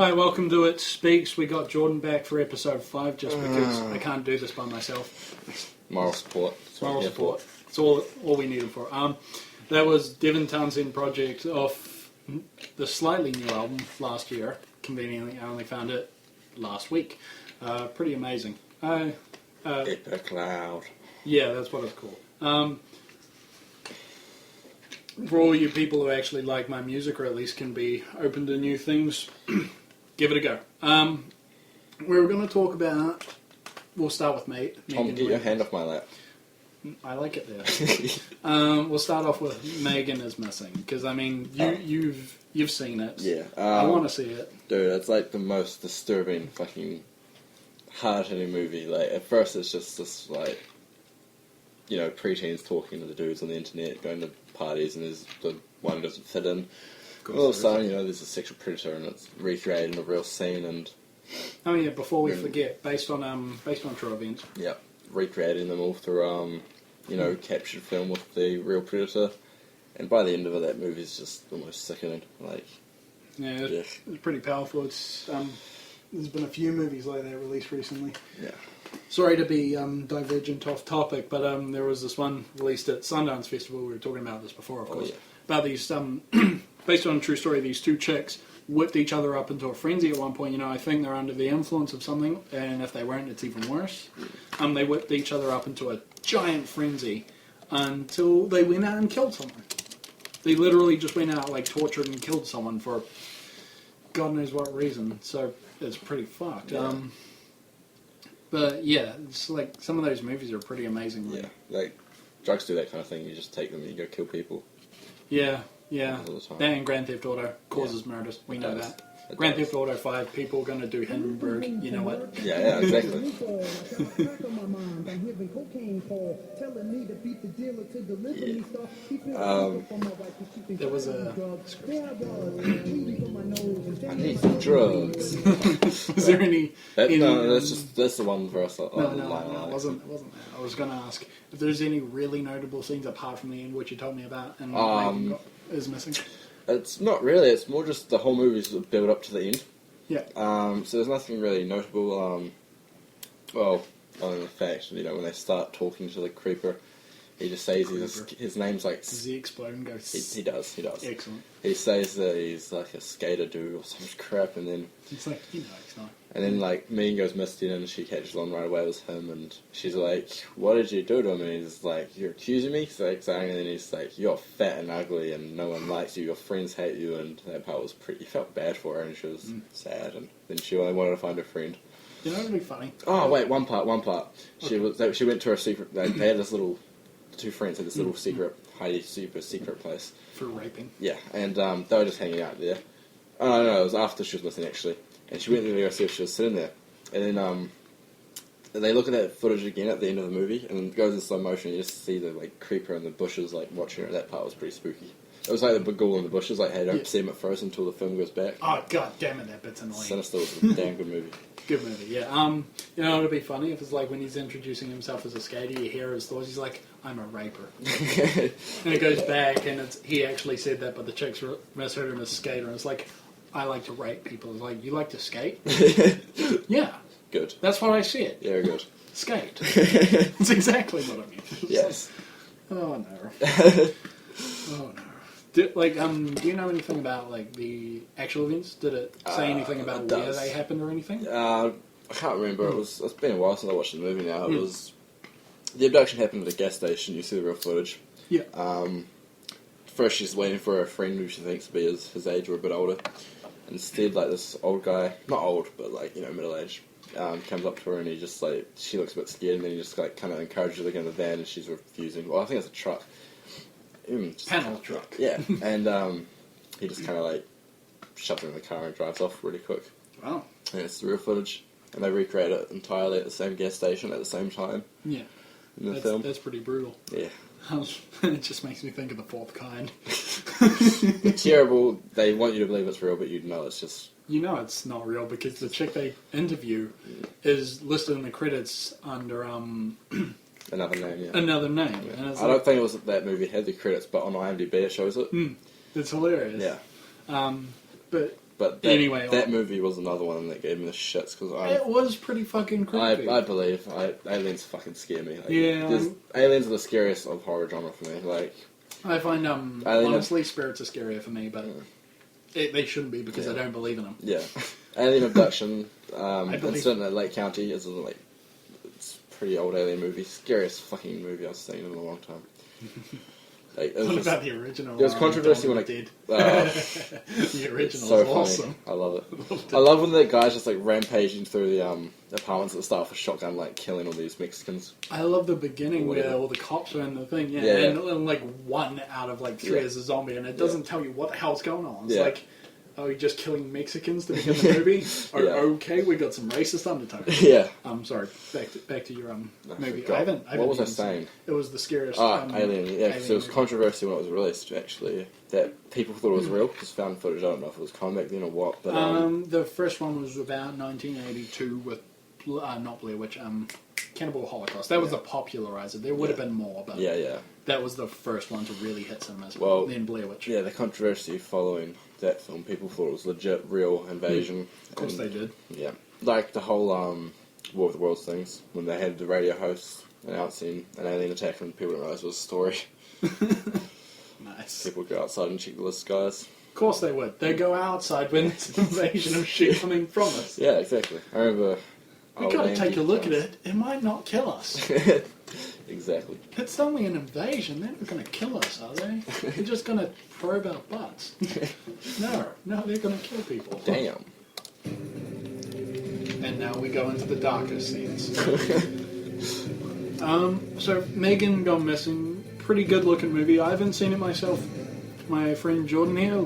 Hi, welcome to ItSpeaks. We got Jordan back for episode 5 just because I can't do this by myself. Moral support. Moral support. It's all we needed for it. That was Devin Townsend project off the slightly new album last year. Conveniently, I only found it last week. Pretty amazing. Epic Cloud. Yeah, that's what it's called. For all you people who actually like my music, or at least can be open to new things, give it a go. We're going to talk about... We'll start with Megan. Tom, get your hand off my lap. I like it there. We'll start off with Megan is Missing, because, I mean, you've seen it. Yeah. I want to see it. Dude, it's like the most disturbing fucking hard-hitting movie. Like, at first it's just this, like, you know, preteens talking to the dudes on the internet, going to parties, and there's the one who doesn't fit in. All of a sudden, you know, there's a sexual predator, and it's recreating a real scene, and... Oh yeah, before we forget, based on true events. Yeah, recreating them all through, you know, captured film with the real predator. And by the end of it, that movie's just almost sickening. Like, yeah, it's pretty powerful. It's there's been a few movies like that released recently. Yeah. Sorry to be divergent off topic, but there was this one released at Sundance Festival. We were talking about this before, of course. Yeah. About these, based on a true story, these two chicks whipped each other up into a frenzy at one point. You know, I think they're under the influence of something, and if they weren't, it's even worse. They whipped each other up into a giant frenzy until they went out and killed someone. They literally just went out, like, tortured and killed someone for God knows what reason. So it's pretty fucked. Yeah. But yeah, it's like some of those movies are pretty amazing. Yeah, like drugs do that kind of thing. You just take them and you go kill people. Yeah. That and Grand Theft Auto causes murders. We know that. Grand Theft Auto 5, people are going to do Hindenburg. You know what? Yeah, exactly. There was a... I need some drugs. Is there any... No, that's the one for us. No, it wasn't that. I was going to ask if there's any really notable scenes apart from the end, which you told me about, and Megan is missing. It's not really. It's more just the whole movie's build up to the end. Yeah. So there's nothing really notable. Well, other than the fact, you know, when they start talking to the creeper, he just says his name's like... Does he explode and go... He does. Excellent. He says that he's like a skater dude or some crap, and then... It's like, you know, it's not... And then, like, Megan goes missing, and she catches on right away with him, and she's like, what did you do to him? And he's like, you're accusing me? So, and then he's like, you're fat and ugly, and no one likes you, your friends hate you, and that part was pretty... You felt bad for her, and she was sad, and then she only wanted to find her friend. You know what would be funny? Oh, wait, one part. Okay. She went to her secret... They had this little... The two friends had this little secret, super secret place. For raping? Yeah, and they were just hanging out there. Oh, no, it was after she was missing, actually. And she went in there to see if she was sitting there. And then they look at that footage again at the end of the movie, and it goes in slow motion. You just see the like creeper in the bushes, like watching her. That part was pretty spooky. It was like the big ghoul in the bushes. Like, hey, don't see him at first until the film goes back. Oh god damn it, that bit's annoying. Sinister was a damn good movie. Good movie, yeah. You know, it'd be funny if it's like when he's introducing himself as a skater, you hear his thoughts. He's like, "I'm a raper," and it goes back, and he actually said that, but the chicks misheard him as skater, and it's like, I like to rape people. It's like, you like to skate? Yeah. Good. That's what I said. Yeah, good. Skate. That's exactly what I mean. Yes. Oh no. Oh no. Do you know anything about like the actual events? Did it say anything about where they happened or anything? I can't remember. It's been a while since I watched the movie now. It was... The abduction happened at a gas station. You see the real footage. Yeah. First she's waiting for a friend who she thinks to be his age or a bit older. Instead, like, this old guy, not old, but, like, you know, middle-aged, comes up to her and he just, like, she looks a bit scared, and then he just, like, kind of encourages her to get in the van, and she's refusing. Well, I think it's a truck. Panel truck. Yeah, and he just kind of, like, shoves her in the car and drives off really quick. Wow. And it's the real footage. And they recreate it entirely at the same gas station at the same time. Yeah. In the film. That's pretty brutal. Yeah. It just makes me think of The Fourth Kind. It's terrible. They want you to believe it's real, but you know it's just... You know it's not real because the chick they interview is listed in the credits under another name. Yeah. Another name. Yeah. And it's I don't think it was that movie had the credits, but on IMDb it shows it. It's hilarious. Yeah. But But Anyway, that movie was another one that gave me the shits because it was pretty fucking creepy. I believe aliens fucking scare me. Like, Yeah. Aliens are the scariest of horror genre for me. Like, I find honestly spirits are scarier for me, but they shouldn't be because I don't believe in them. Yeah, alien abduction believe- incident at Lake County is like it's a pretty old alien movie. Scariest fucking movie I've seen in a long time. Like, What about the original? There was controversy when did. the The original so was funny. awesome. I love it. I love when the guys just like rampaging through the apartments at the start with a shotgun, like killing all these Mexicans. I love the beginning Whatever. where all the cops are in the thing, Yeah. and like one out of like three is a zombie, and it doesn't tell you what the hell's going on. It's like, are we just killing Mexicans to begin the movie? Okay, we got some racist undertones. Yeah. I'm sorry. Back to your movie. forgot. I haven't What was I even seen saying? it. was the scariest. Alien. Yeah, because there was movie. controversy when it was released. Actually, that people thought it was real because found footage. I don't know if it was comic then or what. But The first one was about 1982 with not Blair Witch. Cannibal Holocaust. That was the popularizer. There would have been more, but yeah. that was the first one to really hit cinemas. Well, then Blair Witch. Yeah, the controversy following that film, people thought it was legit, real invasion. Of course they did. Yeah, like the whole War of the Worlds things when they had the radio hosts announcing an alien attack and people didn't realise it was a story. Nice. People go outside and check the list, guys. Of course they would. They go outside when it's an invasion of shit coming from us. Yeah, exactly. I remember. We gotta take a look at it. It might not kill us. Exactly. It's only an invasion. They're not gonna kill us, are they? They're just gonna probe our butts. No, they're gonna kill people. Damn. And now we go into the darker scenes. So Megan Gone Missing, pretty good looking movie. I haven't seen it myself. My friend Jordan here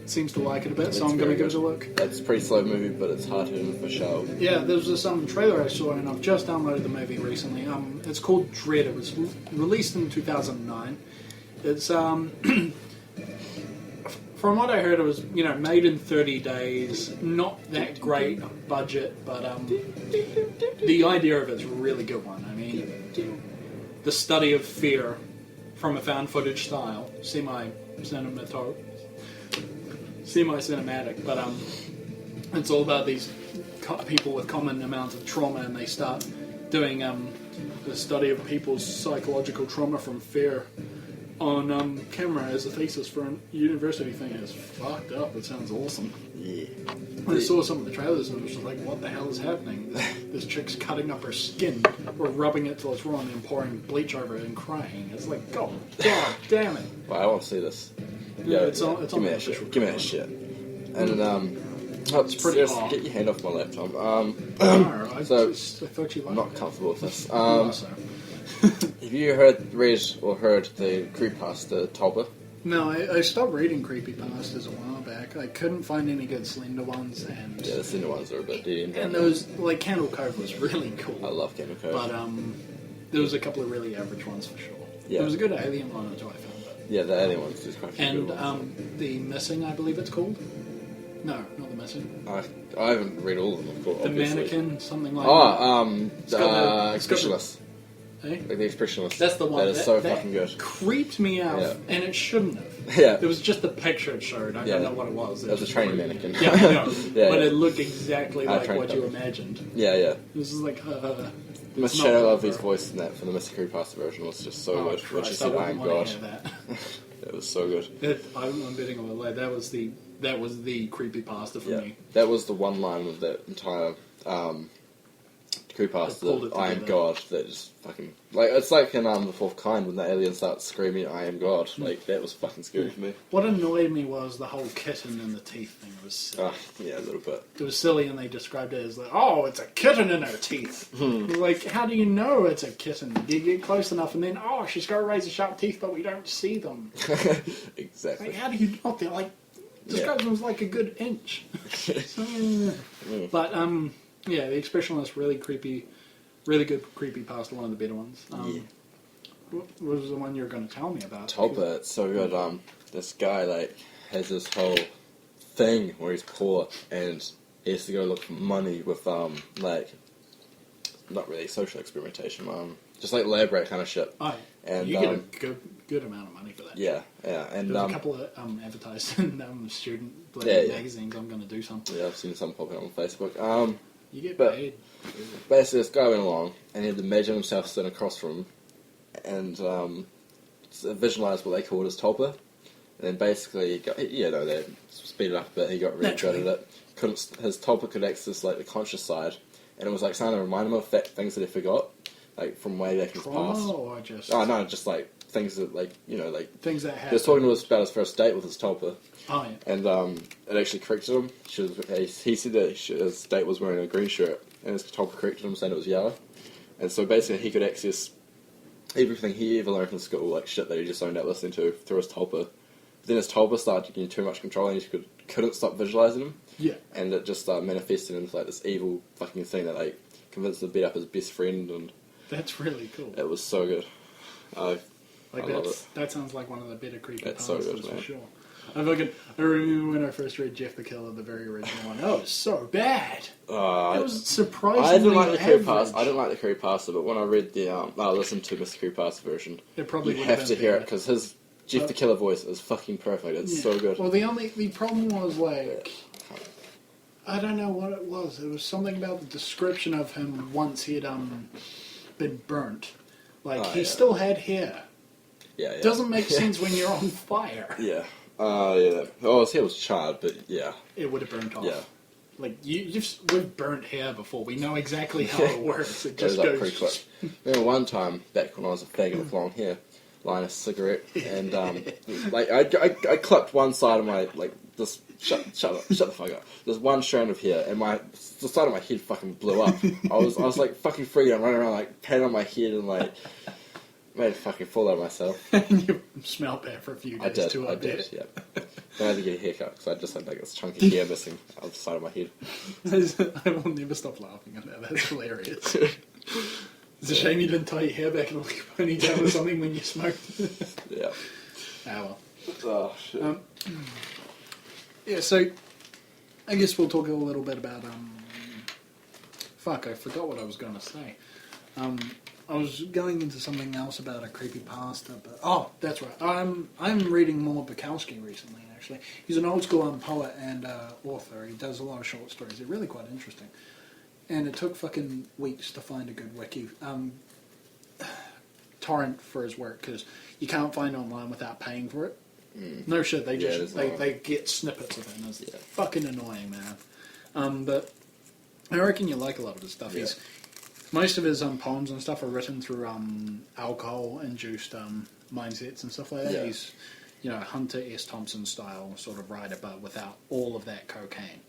seems to like it a bit, so I'm going to give it a look. It's a pretty slow movie, but it's hard hitting for sure. Yeah, there was this trailer I saw, and I've just downloaded the movie recently. It's called Dread. It was released in 2009. It's from what I heard, it was made in 30 days. Not that great budget, but the idea of it's a really good one. I mean, the study of fear from a found footage style, semi-cinematic, but it's all about these people with common amounts of trauma, and they start doing the study of people's psychological trauma from fear on camera as a thesis for a university thing. It's fucked up. It sounds awesome. Yeah. I saw some of the trailers and it was just like, what the hell is happening? This chick's cutting up her skin or rubbing it till it's raw and then pouring bleach over it and crying. It's like, God damn it. Well, I want to see this. Yeah, it's on give me the that official shit. Give me that shit. And it's pretty hot. Get your hand off my laptop. No, I so thought you liked I'm not it. comfortable with this. Also. Have you read the creepypasta Tolba? No, I stopped reading creepypastas a while back. I couldn't find any good Slender ones, and Yeah, the Cinder ones are a bit dead. and those like Candle Cove was really cool. I love Candle Cove. But there was a couple of really average ones for sure. Yeah. There was a good Alien one until I found it. Yeah, the alien ones is quite a few And good ones. The Missing, I believe it's called. No, not the Missing. I haven't read all of them, of course. The obviously. Mannequin, something like that. The it's got the- Expressionist. Hey? Like the Expressionist. That's the one. That is so that fucking good. Creeped me out, Yeah. and it shouldn't have. Yeah. It was just the picture it showed. I Yeah. don't know what it was. That was a just training creepy. mannequin. Yeah, I know. Yeah, but yeah. it looked exactly I like trained what you them. imagined. Yeah. This is like, Miss not Shadow over. Love's voice in that for the Mr. Creepypasta version was just so good. When she Christ, I said, "I am wouldn't want God," to hear that. it was so good. I'm betting on it. That was the creepypasta for Yeah, me. that was the one line of that entire creepypasta. pulled it That I am together. God. That just fucking like it's like in The Fourth Kind when the alien starts screaming, "I am God." Like that was fucking scary for me. What annoyed me was the whole kitten and the teeth thing. It was silly. Yeah, a little bit. It was silly, and they described it as like, "Oh, it's a kitten in her teeth." Like, how do you know it's a kitten? You get close enough, and then, oh, she's got razor sharp teeth, but we don't see them. Exactly. Like, how do you not? They're like describes them as like a good inch. But yeah, the Expressionist really creepy, really good creepypasta. One of the better ones. What was the one you were going to tell me about? Tolba, it's so good. This guy like has this whole thing where he's poor and he has to go look for money with like not really social experimentation. just like lab rat kind of shit. Oh, And you get a good amount of money for that. yeah, and There's a couple of advertised in student magazines. I'm going to do some. Yeah, I've seen some popping up on Facebook. You get but paid. basically, this guy went along and he had to imagine himself sitting across from him and visualise what they called his tulpa. And then basically, they speed it up a bit. He got really good at it. His tulpa could access like the conscious side, and it was like starting to remind him of things that he forgot, like from way back in his past. Or just Just like things that things that happen. He was talking to us about his first date with his tulpa. Oh yeah. And it actually corrected him. He said that his date was wearing a green shirt, and his tulpa corrected him saying it was yellow. And so basically, he could access everything he ever learned in school, like shit that he just zoned out listening to, through his tulpa. But then his tulpa started getting too much control, and he couldn't stop visualizing him. Yeah. And it just manifested into like this evil fucking thing that like convinced him to beat up his best friend, and that's really cool. it was so good. I love it. That sounds like one of the better creepy That's so good, for man. sure. I remember when I first read Jeff the Killer, the very original one. Oh, it was so bad. It was surprisingly I didn't like the average. creepypasta. I didn't like the creepypasta, but when I read I listened to Mr. Creepypasta version. It probably you would have to been hear it better. because his Jeff the Killer voice is fucking perfect. It's so good. Well, the problem was like, I don't know what it was. It was something about the description of him once he had been burnt. Like he still had hair. Yeah. It doesn't make sense when you're on fire. Yeah. Yeah. Oh, his hair was charred, but yeah. It would have burnt off. Yeah. Like we've burnt hair before. We know exactly how it works. It just Goes goes up pretty quick. Remember one time back when I was a faggot with long hair, lighting a cigarette, and like I clipped one side of my this. Shut the fuck up. There's one strand of hair, and the side of my head fucking blew up. I was like fucking freaking out, running around like patting on my head and like made a fucking fool out of myself. And you smelled bad for a few days I did, yeah. Then I had to get a haircut because I just had like this chunky hair missing out the side of my head. I will never stop laughing at that. That's hilarious. It's a shame you didn't tie your hair back in a ponytail or something when you smoked. Yeah. Ah well. Oh shit. Yeah, so I guess we'll talk a little bit about fuck, I forgot what I was going to say. I was going into something else about a creepypasta, but oh, that's right. I'm reading more Bukowski recently. Actually, he's an old school poet and author. He does a lot of short stories. They're really quite interesting. And it took fucking weeks to find a good wiki torrent for his work because you can't find it online without paying for it. No shit, they they get snippets of it, and it's fucking annoying, man. But I reckon you like a lot of his stuff. Yeah. Most of his poems and stuff are written through alcohol-induced mindsets and stuff like that. Yeah. He's, Hunter S. Thompson style sort of writer, but without all of that cocaine.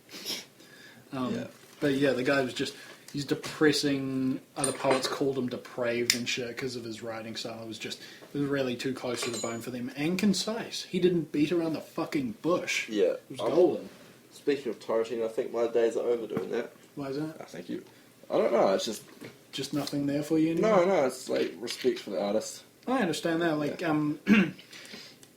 But yeah, the guy was he's depressing. Other poets called him depraved and shit because of his writing style. It was really too close to the bone for them and concise. He didn't beat around the fucking bush. Yeah. It was golden. Speaking of Tarantino, I think my days are over doing that. Why is that? Thank you. I don't know, it's Just nothing there for you anymore? No, it's like respect for the artist. I understand that. Like,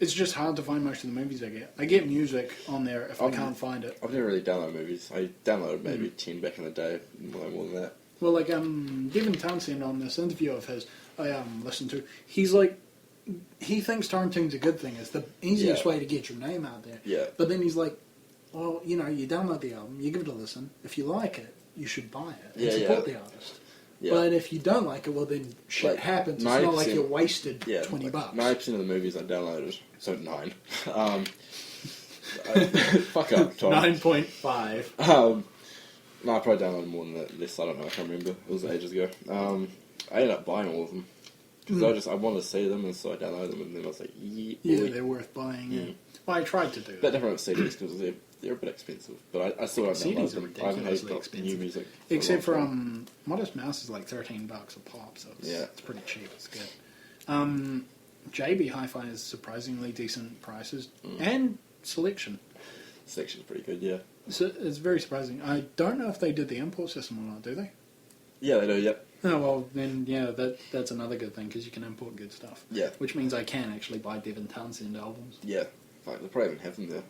it's just hard to find most of the movies I get. I get music on there if I can't find it. I've never really downloaded movies. I downloaded maybe 10 back in the day, no more than that. Well, like, Devin Townsend on this interview of his I listened to, he's like, he thinks torrenting's a good thing. It's the easiest way to get your name out there. Yeah. But then he's like, well, you download the album, you give it a listen. If you like it, you should buy it and support the artist. Yeah. But if you don't like it, well then shit happens. It's not like you wasted $20. 90% of the movies I downloaded, so 9. Fuck up, Tom. 9.5. No, I probably downloaded more than that. Less, I don't know. I can't remember. It was ages ago. I ended up buying all of them because I wanted to see them, and so I downloaded them, and then I was like, they're worth buying. Yeah. Well, I tried to do that. But different with CDs because they're a bit expensive. But I still don't download CDs are them. I haven't ridiculously got expensive. new music. Except for Modest Mouse is like $13 a pop, so it's pretty cheap. It's good. JB Hi-Fi is surprisingly decent prices and selection. Selection's pretty good, yeah. So it's very surprising. I don't know if they did the import system or not. Do they? Yeah, they do. Yep. Oh well, then that's another good thing because you can import good stuff. Yeah. Which means I can actually buy Devin Townsend albums. Yeah. Like, they probably even have them there.